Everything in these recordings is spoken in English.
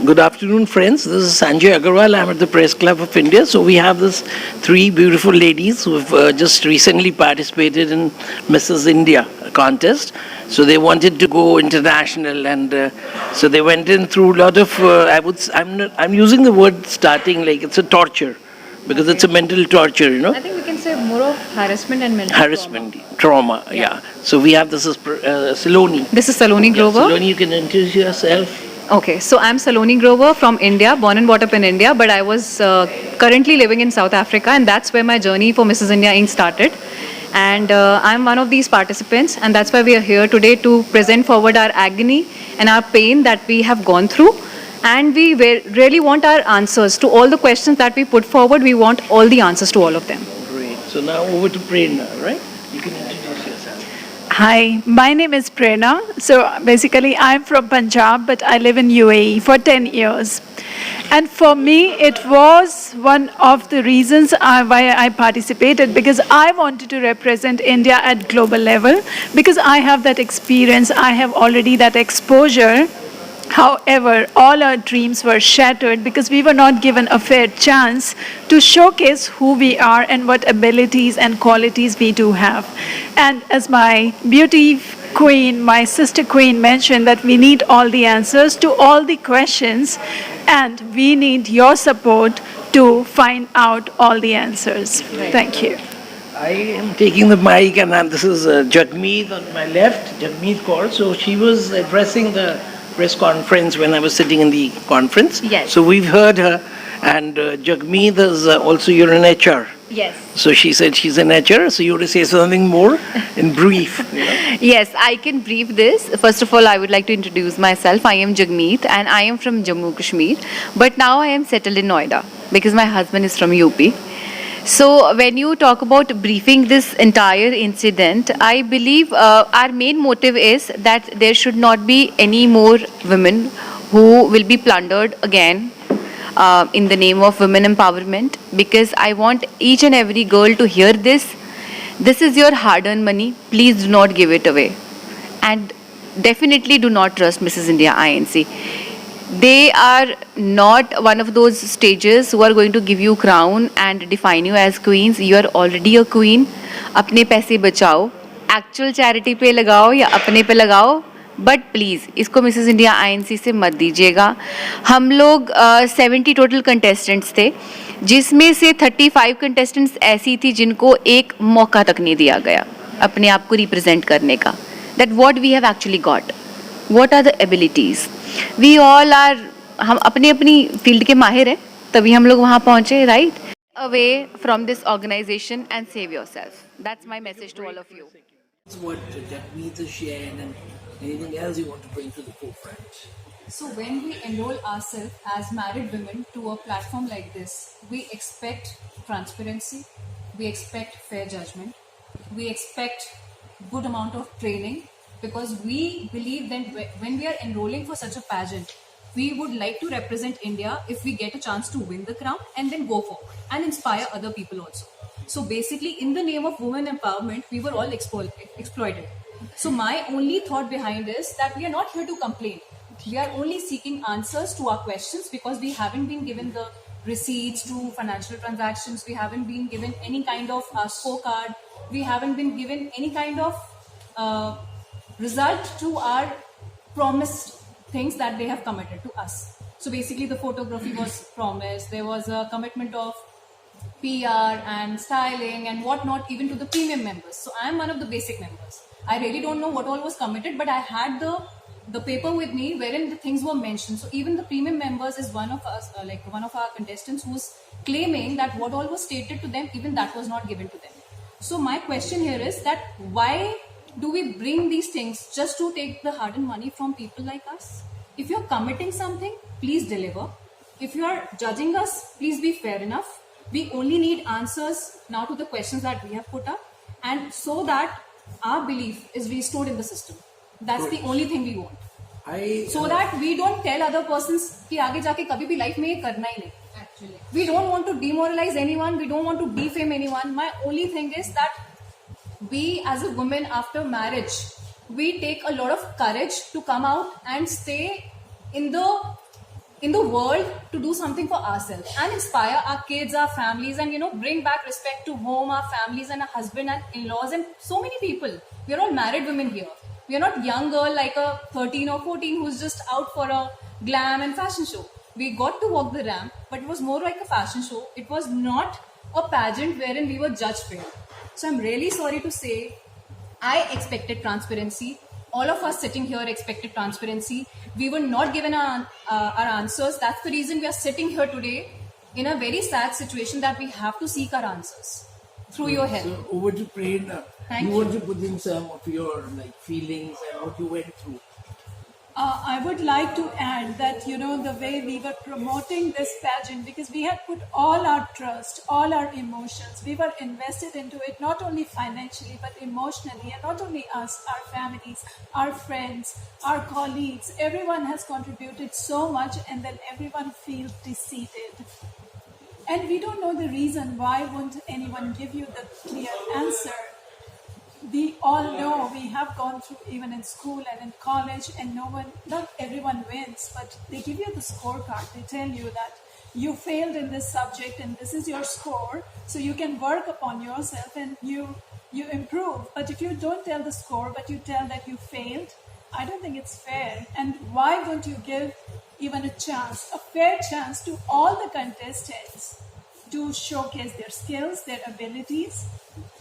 Good afternoon, friends. This is Sanjay Agarwal. I'm at the Press Club of India. So we have this three beautiful ladies who have just recently participated in Mrs. India contest. So they wanted to go international, and so they went in through a lot of. I'm using the word starting like it's a torture, because it's a mental torture, I think we can say more of harassment and mental harassment, trauma. Yeah. So we have this is Saloni. This is Saloni Grover. Saloni, you can introduce yourself. Okay, so I'm Saloni Grover from India, born and brought up in India, but I was currently living in South Africa, and that's where my journey for Mrs. India Inc. started. And I'm one of these participants, and that's why we are here today to present forward our agony and our pain that we have gone through. And we really want our answers to all the questions that we put forward. We want all the answers to all of them. Great. So now over to Prerna, right? You can introduce yourself. Hi, my name is Prerna. So basically, I'm from Punjab, but I live in UAE for 10 years. And for me, it was one of the reasons why I participated, because I wanted to represent India at global level, because I have that experience, I have already that exposure. However, all our dreams were shattered because we were not given a fair chance to showcase who we are and what abilities and qualities we do have. And as my beauty queen, my sister queen mentioned, that we need all the answers to all the questions, and we need your support to find out all the answers. Right. Thank you. I am taking the mic, and this is Jagmeet on my left, Jagmeet Kaur. So she was addressing the press conference when I was sitting in the conference. Yes. So we've heard her, and Jagmeet is also, you're an HR. Yes. So she said she's an HR, so you want to say something more in brief. You know? Yes, I can brief this. First of all, I would like to introduce myself. I am Jagmeet, and I am from Jammu Kashmir. But now I am settled in Noida because my husband is from UP. So when you talk about briefing this entire incident, I believe our main motive is that there should not be any more women who will be plundered again in the name of women empowerment, because I want each and every girl to hear this. This is your hard-earned money. Please do not give it away. And definitely do not trust Mrs. India INC. They are not one of those stages who are going to give you crown and define you as queens. You are already a queen. अपने पैसे बचाओ, actual charity पे लगाओ या अपने पे लगाओ, but please इसको मिसेस इंडिया आईएनसी से मत दीजिएगा. हम लोग 70 टोटल कंटेस्टेंट्स थे, जिसमें से 35 कंटेस्टेंट्स ऐसी थी जिनको एक मौका तक नहीं दिया गया अपने आप को रिप्रेजेंट करने का. That what we have actually got, what are the abilities. We all are, हम अपनी अपनी फील्ड के माहिर हैं, तभी हम लोग वहाँ पहुँचे, right. Away from this organisation and save yourself. That's my message to all of you. What Jagmeet is sharing, and anything else you want to bring to the forefront? So when we enroll ourselves as married women to a platform like this, we expect transparency, we expect fair judgment, we expect good amount of training, because we believe that when we are enrolling for such a pageant, we would like to represent India if we get a chance to win the crown and then go forward and inspire other people also. So basically, in the name of women empowerment, we were all exploited. So my only thought behind is that we are not here to complain. We are only seeking answers to our questions, because we haven't been given the receipts to financial transactions. We haven't been given any kind of scorecard. We haven't been given any kind of result to our promised things that they have committed to us. So basically, the photography was promised. There was a commitment of PR and styling and whatnot, even to the premium members. So I am one of the basic members. I really don't know what all was committed, but I had the paper with me wherein the things were mentioned. So even the premium members is one of us, one of our contestants, who's claiming that what all was stated to them, even that was not given to them. So my question here is that why do we bring these things just to take the hard-earned money from people like us? If you're committing something, please deliver. If you're judging us, please be fair enough. We only need answers now to the questions that we have put up, and so that our belief is restored in the system. That's the only thing we want. So that we don't tell other persons कि आगे जाके कभी भी life में ये करना ही नहीं. Actually, we don't want to demoralize anyone. We don't want to defame anyone. My only thing is that we as a woman after marriage, we take a lot of courage to come out and stay in the world to do something for ourselves and inspire our kids, our families, and bring back respect to home, our families, and our husband and in-laws, and so many people. We are all married women here. We are not young girl like a 13 or 14 who's just out for a glam and fashion show. We got to walk the ramp, but it was more like a fashion show. It was not a pageant wherein we were judged fair. So I'm really sorry to say, I expected transparency. All of us sitting here expected transparency. We were not given our answers. That's the reason we are sitting here today in a very sad situation that we have to seek our answers through your help. So over to Prerna. Thank you you. want to put in some of your feelings and what you went through. I would like to add that, the way we were promoting this pageant, because we had put all our trust, all our emotions, we were invested into it, not only financially, but emotionally, and not only us, our families, our friends, our colleagues, everyone has contributed so much, and then everyone feels defeated. And we don't know the reason why won't anyone give you the clear answer. We all know, we have gone through even in school and in college, and not everyone wins, but they give you the scorecard. They tell you that you failed in this subject and this is your score, so you can work upon yourself and you improve. But if you don't tell the score, but you tell that you failed, I don't think it's fair. And why won't you give even a fair chance to all the contestants to showcase their skills, their abilities?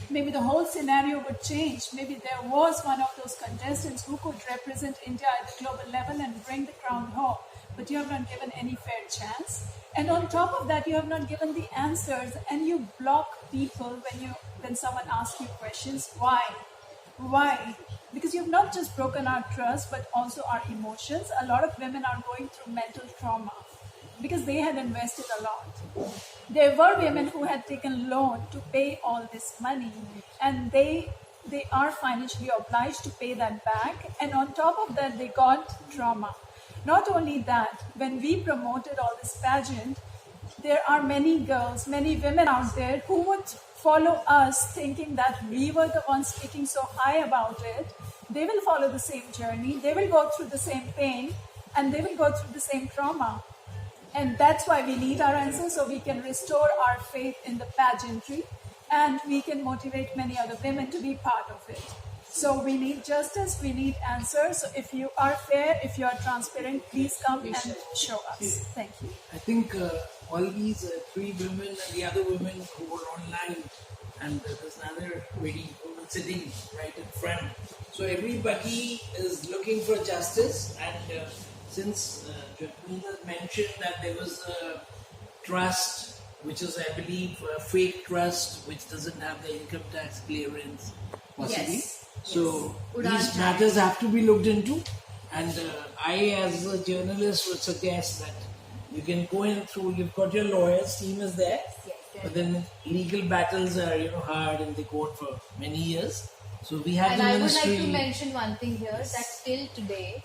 Maybe the whole scenario would change. Maybe there was one of those contestants who could represent India at the global level and bring the crown home. But you have not given any fair chance. And on top of that, you have not given the answers, and you block people when someone asks you questions. Why? Why? Because you have not just broken our trust, but also our emotions. A lot of women are going through mental trauma because they had invested a lot. There were women who had taken loan to pay all this money, and they are financially obliged to pay that back. And on top of that, they got trauma. Not only that, when we promoted all this pageant, there are many girls, many women out there who would follow us thinking that we were the ones speaking so high about it. They will follow the same journey, they will go through the same pain, and they will go through the same trauma. And that's why we need our answers, so we can restore our faith in the pageantry, and we can motivate many other women to be part of it. So we need justice, we need answers. So if you are fair, if you are transparent, please come and show us. Thank you. I think all these three women and the other women who were online, and there's another lady sitting right in front. So everybody is looking for justice, and since Jagmeet mentioned that there was a trust, which is, I believe, a fake trust, which doesn't have the income tax clearance, possibly. Yes. So Yes. these matters have to be looked into, and I, as a journalist, would suggest that you can go in through. You've got your lawyers team is there, but then legal battles are hard, and they go on for many years. So we have And the I would ministry. like to mention one thing here, that till today,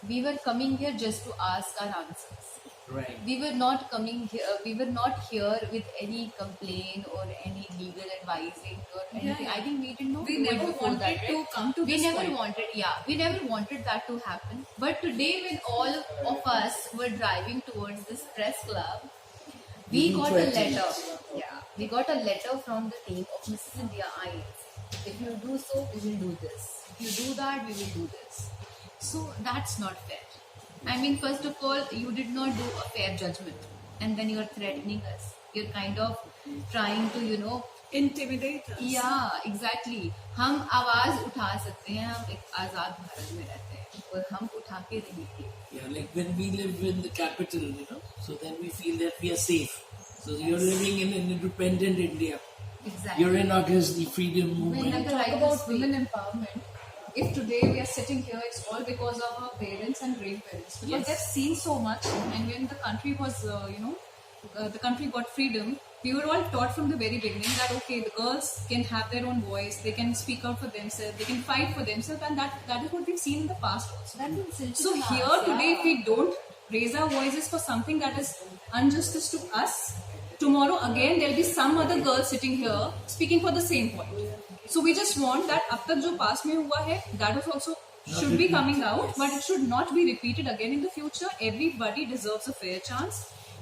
we were coming here just to ask our answers. Right. We were not coming here. We were not here with any complaint or any legal advising or anything. I think we didn't know. We never before wanted that, to right? come to We this never point. wanted. Yeah, we never wanted that to happen. But today, when all of us were driving towards this press club, we got a letter. Yeah, we got a letter from the team of MrsIndiaINC. If you do so, we will do this. If you do that, we will do this. So that's not fair. I mean, first of all, you did not do a fair judgment, and then you are threatening us. You're kind of trying to, Intimidate us. yeah, exactly. हम आवाज उठा सकते हैं, हम एक आजाद भारत में रहते हैं और हम उठा के रहेंगे. Yeah, like when we live in the capital, so then we feel that we are safe. So you're living in an independent India. Exactly. You're in August, the freedom When movement. we talk about women empowerment, if today we are sitting here, it's all because of our parents and grandparents, because Yes. they've seen so much. And when the country was, the country got freedom, we were all taught from the very beginning that okay, the girls can have their own voice, they can speak out for themselves, they can fight for themselves, and that is what we've seen in the past also. That will silted So in here us, today, yeah. if we don't raise our voices for something that is injustice to us, tomorrow again there'll be some other girl sitting here speaking for the same point. So we just want that ab tak jo past mein hua hai, that was also should be coming out, but it should not be repeated again in the future. Everybody deserves a fair chance,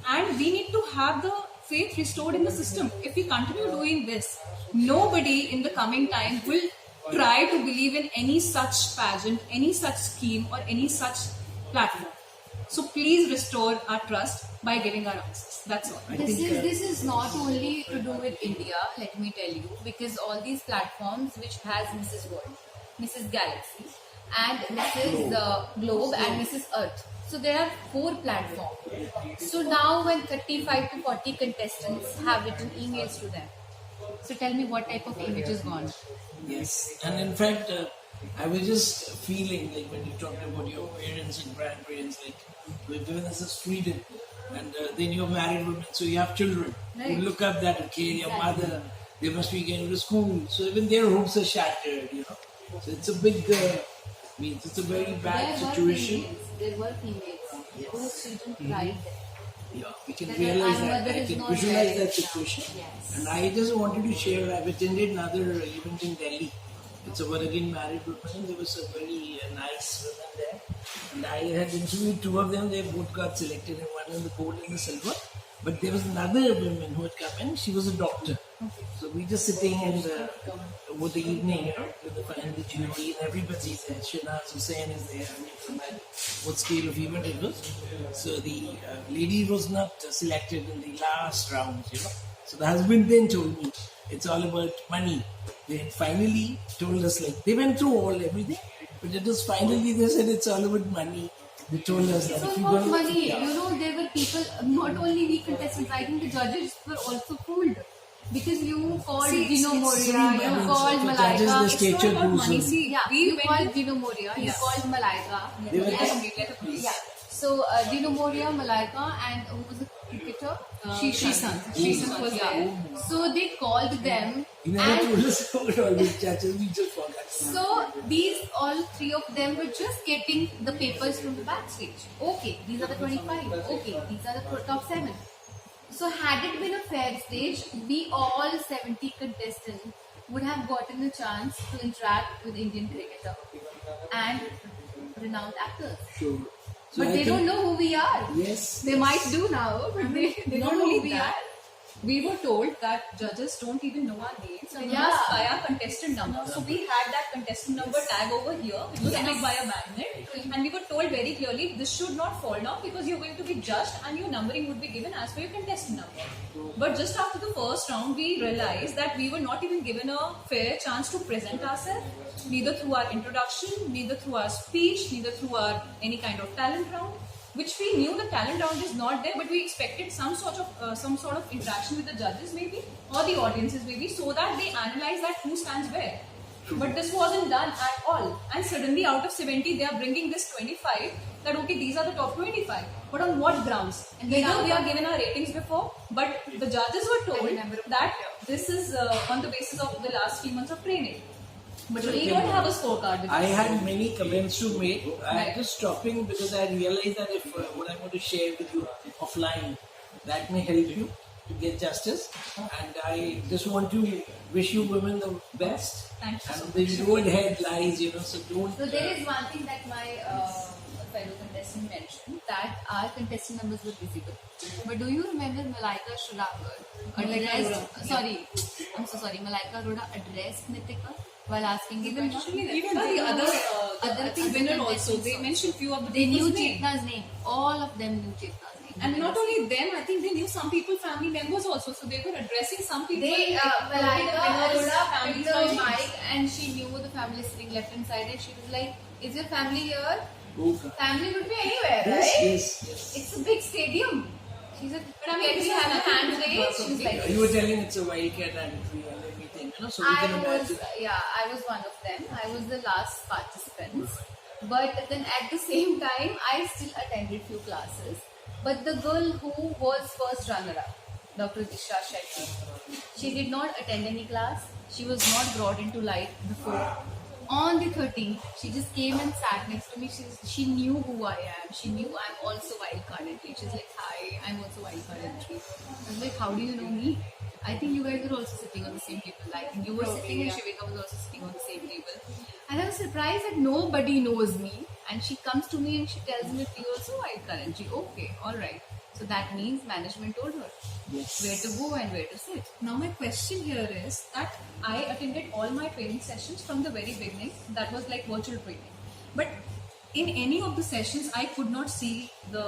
and we need to have the faith restored in the system. If we continue doing this, nobody in the coming time will try to believe in any such pageant, any such scheme, or any such platform. So please restore our trust by giving our answers. That's all. This is not only to do with India, let me tell you, because all these platforms which has Mrs. World, Mrs. Galaxy, and Mrs. Globe and Mrs. Earth. So there are 4 platforms. So now when 35 to 40 contestants have written emails to them, so tell me what type of image is gone. Yes, and in fact, I was just feeling like when you talked about your parents and grandparents, like we've given us this freedom, and then you're married women, so you have children. Right. You look up that, okay, your mother, they must be going to school, so even their hopes are shattered, you know. So it's a big, means it's a very bad situation. There were females whose children cried. Yeah, we can That realize our that, mother I is can not visualize there. that situation. Yes. And I just wanted to share, I've attended another event in Delhi. It's about again married women. There was a very nice women there. And I had interviewed 2 of them. They both got selected, and one in the gold and the silver. But there was another woman who had come in. She was a doctor. So we just sitting and over the evening, you know, with the jury and everybody's there. Shinaz Hussain is there. I mean, from what scale of event it was. So the lady was not selected in the last round, you know. So the husband then told me it's all about money. They had finally told us, like, they went through everything, but it was finally they said it's all about money. They told us that So if you about go, money, yeah. you know, there were people, not only we contestants, I think the judges were also fooled. Because you called Gino Moria, I you mean, called for judges, the Malaika. stature It's not about goes money. on. See, Yeah, we you went called to- Gino Moria, you Yes. called Malaika. They were Let there. her be, let her please. Yeah. So Gino Moria, Malaika, and who was the cricketer? Shishan was there. So they called them, You never and told us about all these judges, we just forgot. so these all 3 of them were just getting the papers from the backstage. Okay, these are the 25. Okay, these are the top 7. So had it been a fair stage, we all 70 contestants would have gotten a chance to interact with Indian cricketer and renowned actors. Sure. So But I they think- don't know who we are. Yes. They might do now, but they Not don't know only who we that, are. we were told that judges don't even know our names. So Yeah. must buy our contestant number. So we had that contestant number tag over here. It was sent by a magnet, and we were told very clearly this should not fall down because you're going to be judged and your numbering would be given as per your contestant number. But just after the first round, we realized that we were not even given a fair chance to present ourselves, neither through our introduction, neither through our speech, neither through our any kind of talent round. Which we knew the talent round is not there, but we expected some sort of interaction with the judges maybe or the audiences maybe, so that they analyze that who stands where. But this wasn't done at all, and suddenly out of 70 they are bringing this 25 that okay, these are the top 25, but on what grounds? And Either now- we are given our ratings before, but the judges were told that this is on the basis of the last 3 months of training. But we don't have a scorecard. I had many comments to make. I Right. had to stopping because I realized that if what I'm going to share with you offline, that may help you to get justice. And I just want to wish you women the best. Thank you so And the road ahead lies, you know, so don't. So there is one thing that my fellow contestant mentioned, that our contestant numbers were visible. But do you remember Malaika Shravkar addressed? Sorry, I'm so sorry. Malaika Arora addressed Nitika while asking the Even question. even the other, I think winner also, they mentioned few of the They knew people's name. Chetna's name. All of them knew Chetna's name. And not only them, I think they knew some people, family members also. So they were addressing some people. They, like, Malaika Arora Arora families picked by the name. mic and she knew the family sitting left hand side and she was like, is your family here? Okay. Family would be anywhere, Yes, right? yes, yes. It's a big stadium. She said, But I mean, can this we is have a nothing hand to do raised? with She was like, You were telling it's a wildcat entry and everything, you know, so we can I imagine. was one of them. I was the last participant. But then at the same time, I still attended few classes. But the girl who was first runner-up, Dr. Disha Shetty, she did not attend any class. She was not brought into light before. On the 13th, she just came and sat next to me. She knew who I am. She knew I'm also wildcard entry. She's like, hi, I'm also wildcard entry. I was like, how do you know me? I think you guys are also sitting on the same table. I think you were sitting and Shivika was also sitting on the same table. And I was surprised that nobody knows me. And she comes to me and she tells me, you're also wildcard entry. Okay, alright. So that means management told her where to go and where to sit. Now my question here is that I attended all my training sessions from the very beginning. That was like virtual training. But in any of the sessions, I could not see the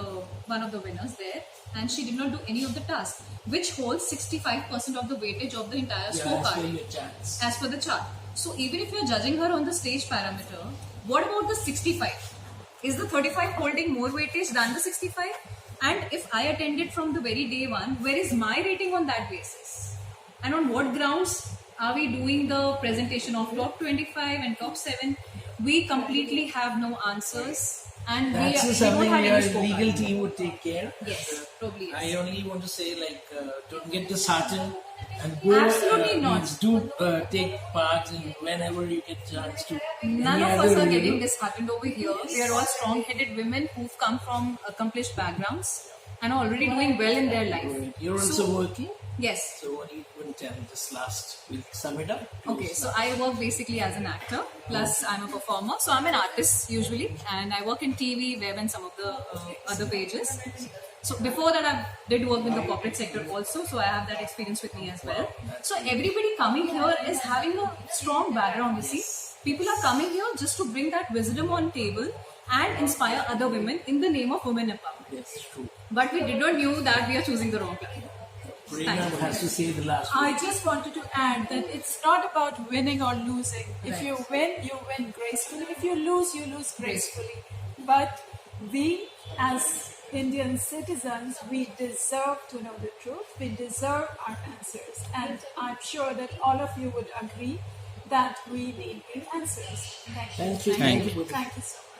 one of the winners there, and she did not do any of the tasks, which holds 65% of the weightage of the entire scorecard. As per the chart. So even if you're judging her on the stage parameter, what about the 65? Is the 35 holding more weightage than the 65? And if I attended from the very day one, where is my rating on that basis? And on what grounds are we doing the presentation of top 25 and top 7? We completely have no answers. And That's we something don't have your any scorecard. legal team would take care. Yes, probably yes. I only want to say, like, don't get disheartened and go. Absolutely not. Do take part in whenever you get chance to. None any of us other are review. getting disheartened over here. We are all strong-headed women who've come from accomplished backgrounds and are already doing well in their life. You're also working. Yes. So what are you going to tell this last? We'll sum it up. Okay, so I work basically as an actor, plus I'm a performer. So I'm an artist usually, and I work in TV, web, and some of the other pages. So before that, I did work in the corporate sector also, so I have that experience with me as well. So everybody coming here is having a strong background, you see. People are coming here just to bring that wisdom on table and inspire other women in the name of women empowerment. Yes, true. But we did not knew that we are choosing the wrong platform. Prerna has to say the last word. I just wanted to add that it's not about winning or losing. If Right. you win gracefully. If you lose gracefully. But we, as Indian citizens, we deserve to know the truth. We deserve our answers. And I'm sure that all of you would agree that we need the answers. Thank you. Thank you. Thank you so much.